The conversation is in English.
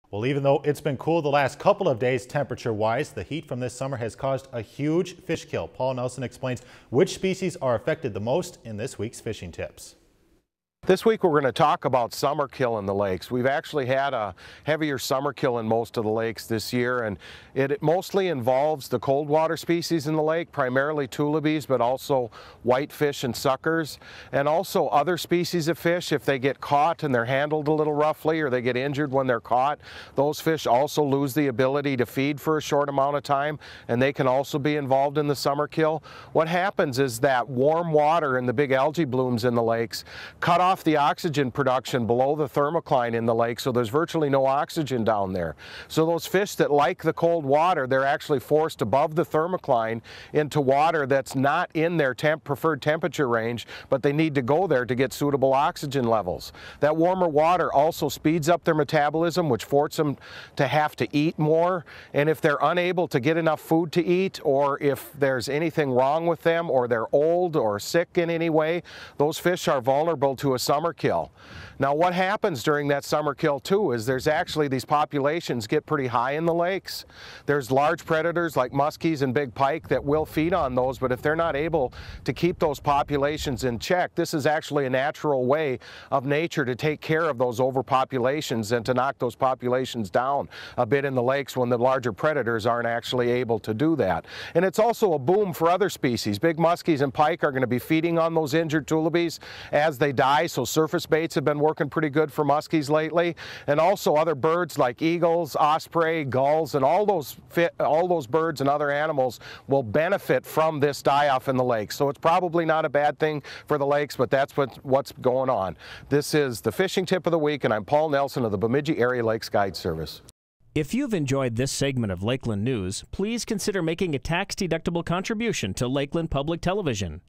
Well, even though it's been cool the last couple of days temperature-wise, the heat from this summer has caused a huge fish kill. Paul Nelson explains which species are affected the most in this week's fishing tips. This week we're going to talk about summer kill in the lakes. We've actually had a heavier summer kill in most of the lakes this year, and it mostly involves the cold water species in the lake, primarily tullibees, but also whitefish and suckers, and also other species of fish. If they get caught and they're handled a little roughly or they get injured when they're caught, those fish also lose the ability to feed for a short amount of time, and they can also be involved in the summer kill. What happens is that warm water and the big algae blooms in the lakes cut off the oxygen production below the thermocline in the lake, so there's virtually no oxygen down there. So those fish that like the cold water, they're actually forced above the thermocline into water that's not in their preferred temperature range, but they need to go there to get suitable oxygen levels. That warmer water also speeds up their metabolism, which forces them to have to eat more, and if they're unable to get enough food to eat, or if there's anything wrong with them, or they're old or sick in any way, those fish are vulnerable to a summer kill. Now what happens during that summer kill too is there's actually these populations get pretty high in the lakes. There's large predators like muskies and big pike that will feed on those, but if they're not able to keep those populations in check, this is actually a natural way of nature to take care of those overpopulations and to knock those populations down a bit in the lakes when the larger predators aren't actually able to do that. And it's also a boom for other species. Big muskies and pike are going to be feeding on those injured tullibees as they die, so surface baits have been working pretty good for muskies lately, and also other birds like eagles, osprey, gulls, and all those birds and other animals will benefit from this die-off in the lakes. So it's probably not a bad thing for the lakes, but that's what's going on. This is the fishing tip of the week, and I'm Paul Nelson of the Bemidji Area Lakes Guide Service. If you've enjoyed this segment of Lakeland News, please consider making a tax-deductible contribution to Lakeland Public Television.